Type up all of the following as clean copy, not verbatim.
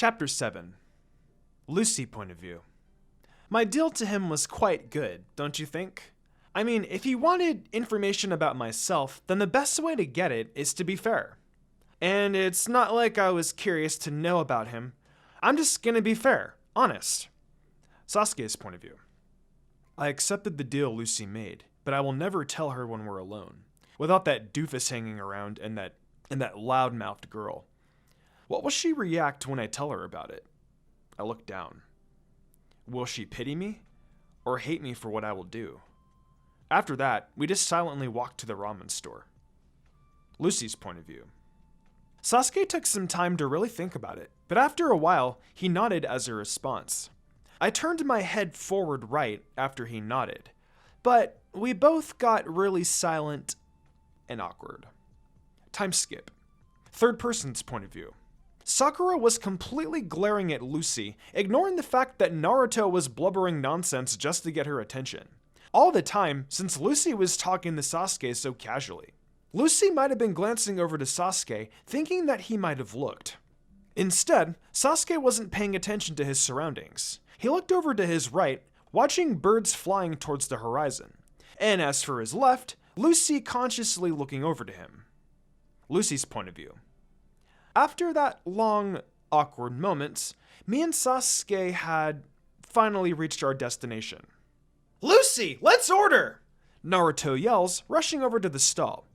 Chapter 7. Lucy point of view. My deal to him was quite good, don't you think? I mean, if he wanted information about myself, then the best way to get it is to be fair. And it's not like I was curious to know about him. I'm just gonna be fair, honest. Sasuke's point of view. I accepted the deal Lucy made, but I will never tell her when we're alone, without that doofus hanging around and that loud-mouthed girl. What will she react when I tell her about it? I look down. Will she pity me or hate me for what I will do? After that, we just silently walked to the ramen store. Lucy's point of view. Sasuke took some time to really think about it, but after a while, he nodded as a response. I turned my head forward right after he nodded, but we both got really silent and awkward. Time skip. Third person's point of view. Sakura was completely glaring at Lucy, ignoring the fact that Naruto was blubbering nonsense just to get her attention. All the time, since Lucy was talking to Sasuke so casually. Lucy might have been glancing over to Sasuke, thinking that he might have looked. Instead, Sasuke wasn't paying attention to his surroundings. He looked over to his right, watching birds flying towards the horizon. And as for his left, Lucy consciously looking over to him. Lucy's point of view. After that long, awkward moment, me and Sasuke had finally reached our destination. Lucy, let's order! Naruto yells, rushing over to the stall.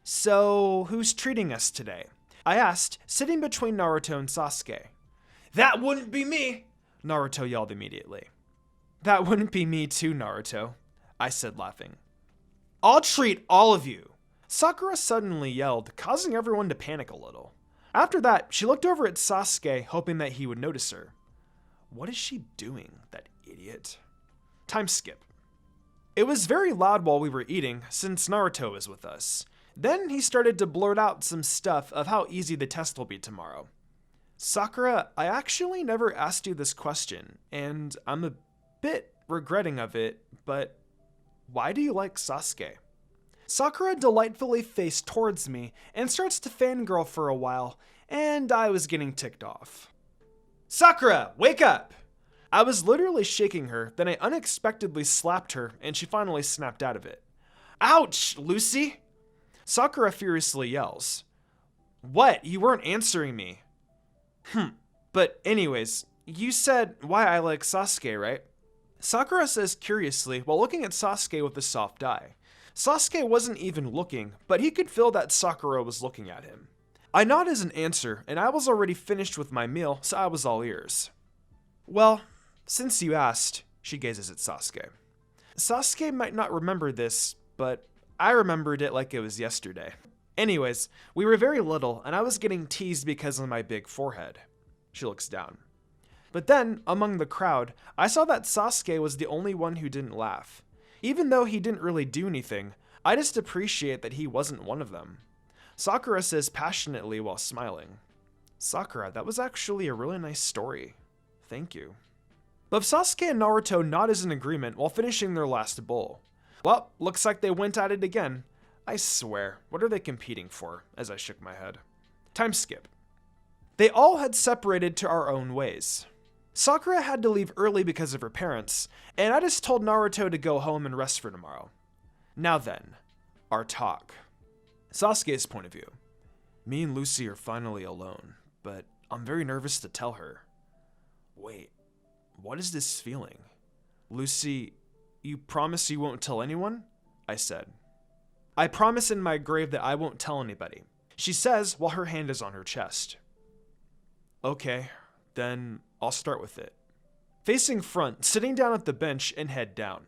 So, who's treating us today? I asked, sitting between Naruto and Sasuke. That wouldn't be me, Naruto yelled immediately. That wouldn't be me too, Naruto, I said laughing. I'll treat all of you, Sakura suddenly yelled, causing everyone to panic a little. After that, she looked over at Sasuke, hoping that he would notice her. What is she doing, that idiot? Time skip. It was very loud while we were eating, since Naruto was with us. Then he started to blurt out some stuff of how easy the test will be tomorrow. Sakura, I actually never asked you this question, and I'm a bit regretting of it, but why do you like Sasuke? Sakura delightfully faced towards me and starts to fangirl for a while, and I was getting ticked off. Sakura, wake up! I was literally shaking her, then I unexpectedly slapped her, and she finally snapped out of it. Ouch, Lucy! Sakura furiously yells. What? You weren't answering me. But anyways, you said why I like Sasuke, right? Sakura says curiously while looking at Sasuke with a soft eye. Sasuke wasn't even looking, but he could feel that Sakura was looking at him. I nod as an answer, and I was already finished with my meal, so I was all ears. Well, since you asked, she gazes at Sasuke. Sasuke might not remember this, but I remembered it like it was yesterday. Anyways, we were very little, and I was getting teased because of my big forehead. She looks down. But then, among the crowd, I saw that Sasuke was the only one who didn't laugh. Even though he didn't really do anything, I just appreciate that he wasn't one of them. Sakura says passionately while smiling. Sakura, that was actually a really nice story. Thank you. But Sasuke and Naruto nod as an agreement while finishing their last bowl. Well, looks like they went at it again. I swear, what are they competing for? As I shook my head. Time skip. They all had separated to our own ways. Sakura had to leave early because of her parents, and I just told Naruto to go home and rest for tomorrow. Now then, our talk. Sasuke's point of view. Me and Lucy are finally alone, but I'm very nervous to tell her. Wait, what is this feeling? Lucy, you promise you won't tell anyone? I said. I promise in my grave that I won't tell anybody, she says while her hand is on her chest. Okay, then I'll start with it. Facing front, sitting down at the bench and head down.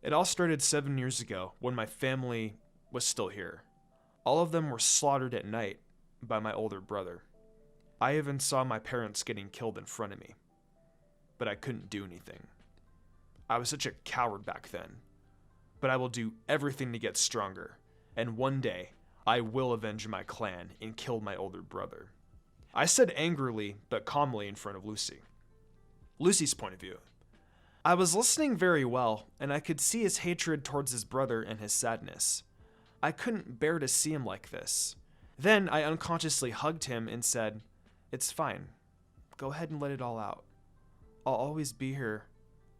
It all started 7 years ago when my family was still here. All of them were slaughtered at night by my older brother. I even saw my parents getting killed in front of me. But I couldn't do anything. I was such a coward back then. But I will do everything to get stronger, and one day, I will avenge my clan and kill my older brother. I said angrily, but calmly in front of Lucy. Lucy's point of view. I was listening very well, and I could see his hatred towards his brother and his sadness. I couldn't bear to see him like this. Then I unconsciously hugged him and said, "It's fine. Go ahead and let it all out. I'll always be here,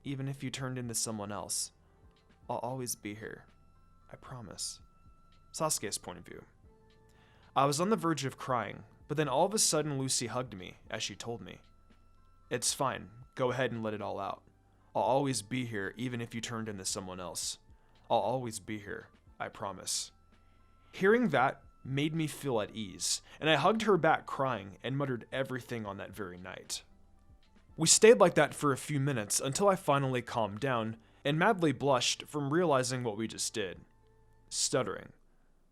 even if you turned into someone else. I'll always be here. I promise. Sasuke's point of view. I was on the verge of crying, but then all of a sudden Lucy hugged me as she told me, "It's fine. Go ahead and let it all out. I'll always be here, even if you turned into someone else. I'll always be here. I promise." Hearing that made me feel at ease, and I hugged her back crying and muttered everything on that very night. We stayed like that for a few minutes until I finally calmed down and madly blushed from realizing what we just did. Stuttering.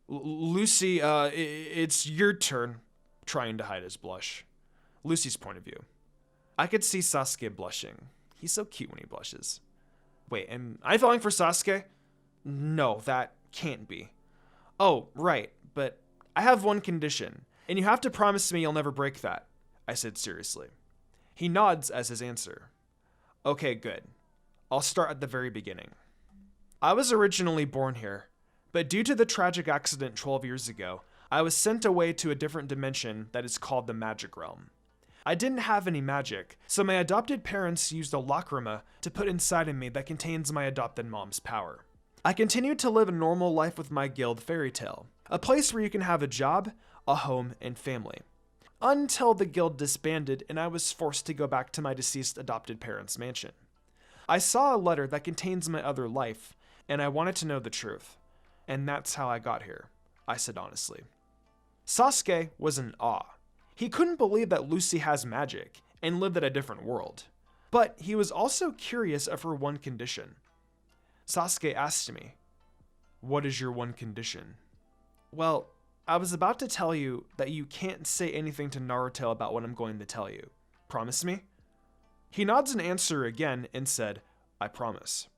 Lucy, it's your turn," trying to hide his blush. Lucy's point of view. I could see Sasuke blushing. He's so cute when he blushes. Wait, am I falling for Sasuke? No, that can't be. Oh, right, but I have one condition, and you have to promise me you'll never break that, I said seriously. He nods as his answer. Okay, good. I'll start at the very beginning. I was originally born here, but due to the tragic accident 12 years ago, I was sent away to a different dimension that is called the Magic Realm. I didn't have any magic, so my adopted parents used a lacrima to put inside of me that contains my adopted mom's power. I continued to live a normal life with my guild Fairy Tale, a place where you can have a job, a home, and family. Until the guild disbanded and I was forced to go back to my deceased adopted parents' mansion. I saw a letter that contains my other life, and I wanted to know the truth. And that's how I got here, I said honestly. Sasuke was in awe. He couldn't believe that Lucy has magic and lived in a different world. But he was also curious of her one condition. Sasuke asked me, "What is your one condition?" Well, I was about to tell you that you can't say anything to Naruto about what I'm going to tell you. Promise me? He nods in answer again and said, "I promise."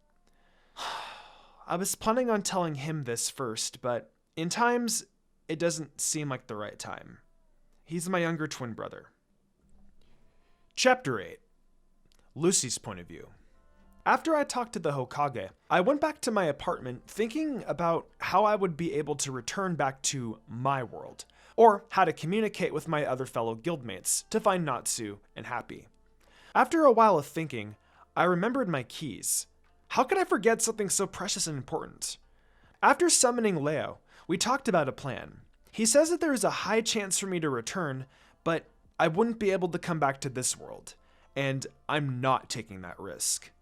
I was planning on telling him this first, but in times, it doesn't seem like the right time. He's my younger twin brother. Chapter 8. Lucy's point of view. After I talked to the Hokage, I went back to my apartment thinking about how I would be able to return back to my world, or how to communicate with my other fellow guildmates to find Natsu and Happy. After a while of thinking, I remembered my keys. How could I forget something so precious and important? After summoning Leo, we talked about a plan. He says that there is a high chance for me to return, but I wouldn't be able to come back to this world, and I'm not taking that risk.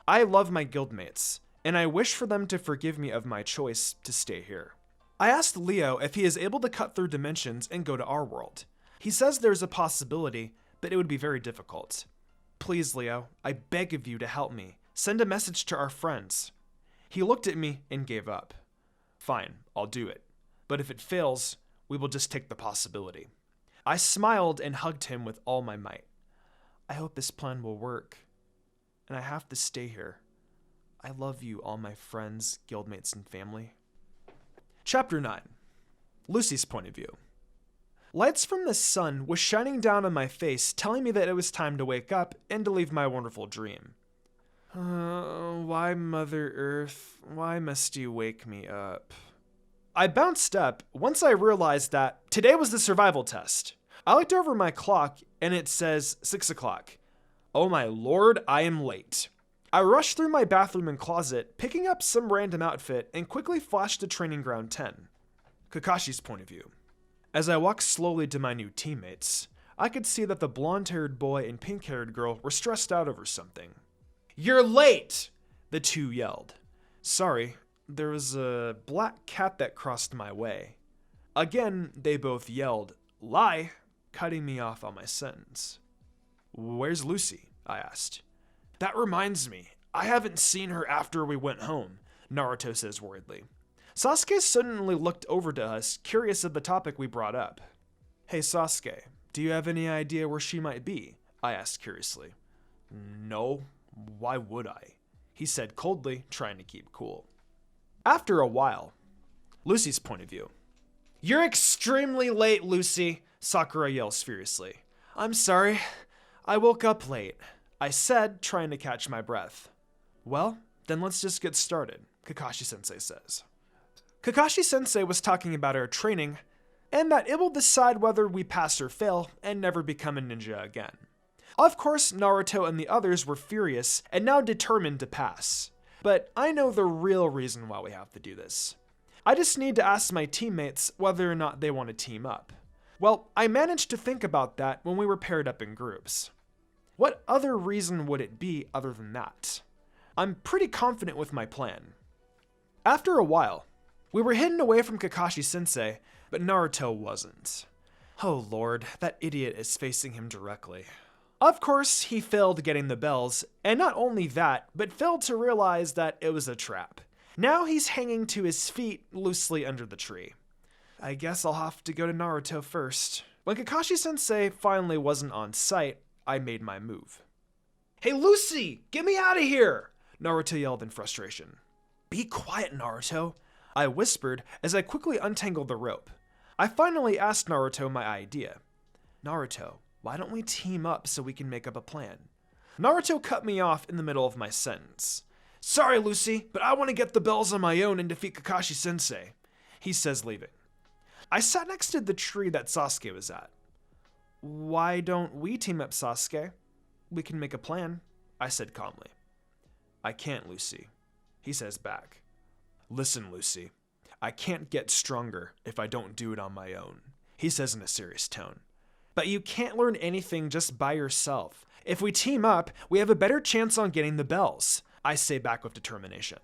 I love my guildmates, and I wish for them to forgive me of my choice to stay here. I asked Leo if he is able to cut through dimensions and go to our world. He says there's a possibility, but it would be very difficult. Please, Leo, I beg of you to help me. Send a message to our friends. He looked at me and gave up. Fine, I'll do it. But if it fails, we will just take the possibility. I smiled and hugged him with all my might. I hope this plan will work. And I have to stay here. I love you, all my friends, guildmates, and family. Chapter 9. Lucy's point of view. Lights from the sun was shining down on my face, telling me that it was time to wake up and to leave my wonderful dream. Why, Mother Earth? Why must you wake me up? I bounced up once I realized that today was the survival test. I looked over my clock and it says 6 o'clock. Oh my lord, I am late. I rushed through my bathroom and closet, picking up some random outfit, and quickly flashed to Training Ground 10. Kakashi's point of view. As I walked slowly to my new teammates, I could see that the blonde-haired boy and pink-haired girl were stressed out over something. "You're late!" the two yelled. Sorry, there was a black cat that crossed my way. Again, they both yelled, "Lie!" cutting me off on my sentence. "Where's Lucy?" I asked. "That reminds me, I haven't seen her after we went home," Naruto says worriedly. Sasuke suddenly looked over to us, curious of the topic we brought up. "Hey Sasuke, do you have any idea where she might be?" I asked curiously. "No, why would I?" he said coldly, trying to keep cool. After a while, Lucy's point of view. "You're extremely late, Lucy," Sakura yells furiously. "I'm sorry. I woke up late," I said, trying to catch my breath. "Well, then let's just get started," Kakashi-sensei says. Kakashi-sensei was talking about our training, and that it will decide whether we pass or fail and never become a ninja again. Of course, Naruto and the others were furious and now determined to pass. But I know the real reason why we have to do this. I just need to ask my teammates whether or not they want to team up. Well, I managed to think about that when we were paired up in groups. What other reason would it be other than that? I'm pretty confident with my plan. After a while, we were hidden away from Kakashi Sensei, but Naruto wasn't. Oh lord, that idiot is facing him directly. Of course, he failed getting the bells, and not only that, but failed to realize that it was a trap. Now he's hanging to his feet loosely under the tree. I guess I'll have to go to Naruto first. When Kakashi Sensei finally wasn't on site, I made my move. "Hey Lucy, get me out of here!" Naruto yelled in frustration. "Be quiet, Naruto," I whispered as I quickly untangled the rope. I finally asked Naruto my idea. "Naruto, why don't we team up so we can make up a plan?" Naruto cut me off in the middle of my sentence. "Sorry, Lucy, but I want to get the bells on my own and defeat Kakashi Sensei," he says, leaving. I sat next to the tree that Sasuke was at. "Why don't we team up, Sasuke? We can make a plan," I said calmly. "I can't, Lucy," he says back. "Listen, Lucy, I can't get stronger if I don't do it on my own," he says in a serious tone. "But you can't learn anything just by yourself. If we team up, we have a better chance on getting the bells," I say back with determination.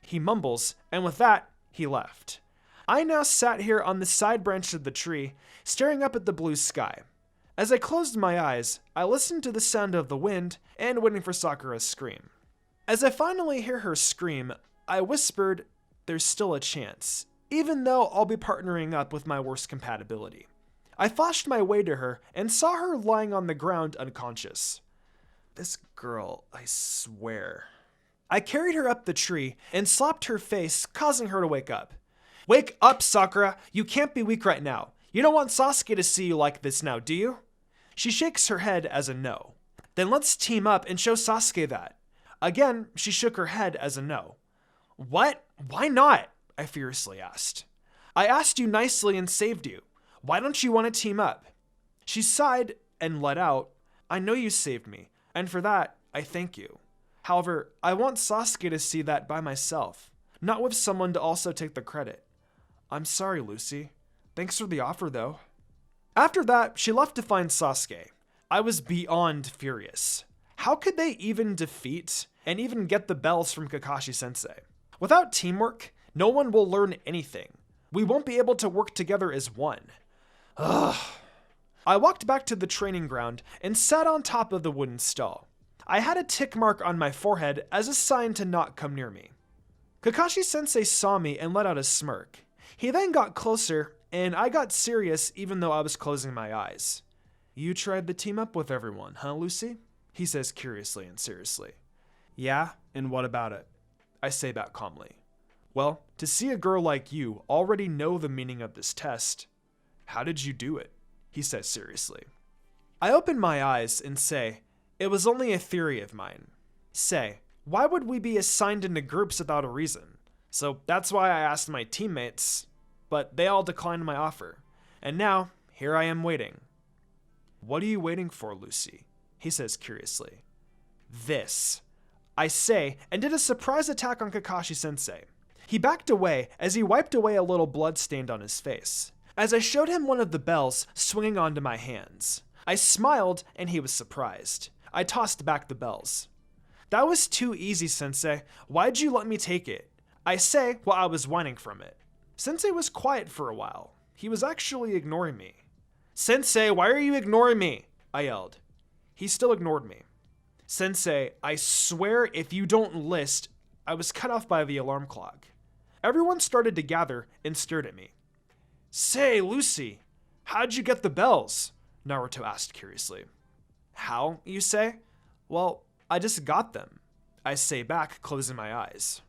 He mumbles, and with that, he left. I now sat here on the side branch of the tree, staring up at the blue sky. As I closed my eyes, I listened to the sound of the wind and waiting for Sakura's scream. As I finally hear her scream, I whispered, "There's still a chance, even though I'll be partnering up with my worst compatibility." I flashed my way to her and saw her lying on the ground unconscious. This girl, I swear. I carried her up the tree and slapped her face, causing her to wake up. "Wake up, Sakura! You can't be weak right now. You don't want Sasuke to see you like this now, do you?" She shakes her head as a no. "Then let's team up and show Sasuke that." Again, she shook her head as a no. "What? Why not?" I furiously asked. "I asked you nicely and saved you. Why don't you want to team up?" She sighed and let out, "I know you saved me, and for that, I thank you. However, I want Sasuke to see that by myself, not with someone to also take the credit. I'm sorry, Lucy. Thanks for the offer, though." After that, she left to find Sasuke. I was beyond furious. How could they even defeat and even get the bells from Kakashi Sensei? Without teamwork, no one will learn anything. We won't be able to work together as one. Ugh. I walked back to the training ground and sat on top of the wooden stall. I had a tick mark on my forehead as a sign to not come near me. Kakashi Sensei saw me and let out a smirk. He then got closer, and I got serious even though I was closing my eyes. "You tried to team up with everyone, huh, Lucy?" he says curiously and seriously. "Yeah, and what about it?" I say back calmly. "Well, to see a girl like you already know the meaning of this test, how did you do it?" he says seriously. I open my eyes and say, "It was only a theory of mine." Say, why would we be assigned into groups without a reason? So that's why I asked my teammates, but they all declined my offer. And now, here I am waiting. "What are you waiting for, Lucy?" he says curiously. "This," I say, and did a surprise attack on Kakashi Sensei. He backed away as he wiped away a little blood stained on his face, as I showed him one of the bells swinging onto my hands. I smiled and he was surprised. I tossed back the bells. "That was too easy, Sensei. Why'd you let me take it?" I say while I was whining from it. Sensei was quiet for a while. He was actually ignoring me. "Sensei, why are you ignoring me?" I yelled. He still ignored me. "Sensei, I swear if you don't list," I was cut off by the alarm clock. Everyone started to gather and stared at me. "Say, Lucy, how'd you get the bells?" Naruto asked curiously. "How, you say?" "Well, I just got them," I say back, closing my eyes.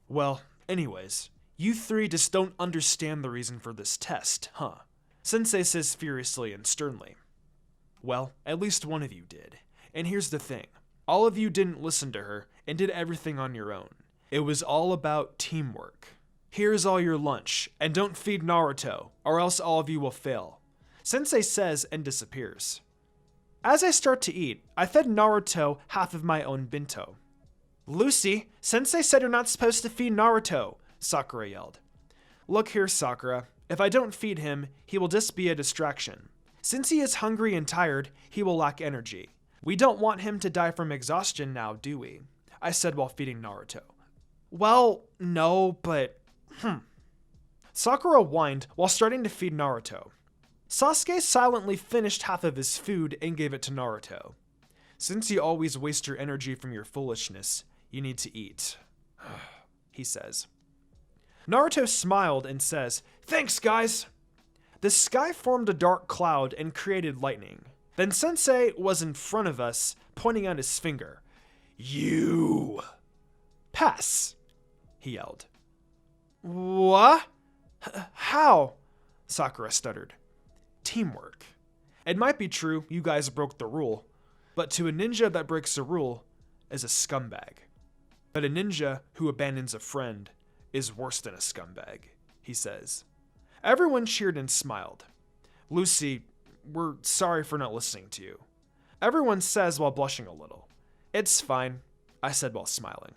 "Well, anyways, you three just don't understand the reason for this test, huh?" Sensei says furiously and sternly. "Well, at least one of you did. And here's the thing. All of you didn't listen to her and did everything on your own. It was all about teamwork. Here's all your lunch, and don't feed Naruto, or else all of you will fail," Sensei says and disappears. As I start to eat, I fed Naruto half of my own bento. Lucy, Sensei said you're not supposed to feed Naruto, Sakura yelled. Look here, Sakura. If I don't feed him, he will just be a distraction. Since he is hungry and tired, he will lack energy. We don't want him to die from exhaustion now, do we? I said while feeding Naruto. Well, no, but... Sakura whined while starting to feed Naruto. Sasuke silently finished half of his food and gave it to Naruto. Since you always waste your energy from your foolishness, you need to eat, he says. Naruto smiled and says, Thanks, guys! The sky formed a dark cloud and created lightning. Then Sensei was in front of us, pointing out his finger. You! Pass! He yelled. What? How? Sakura stuttered. Teamwork. It might be true you guys broke the rule, but to a ninja that breaks a rule is a scumbag. But a ninja who abandons a friend is worse than a scumbag, he says. Everyone cheered and smiled. Lucy, we're sorry for not listening to you. Everyone says while blushing a little. It's fine, I said while smiling.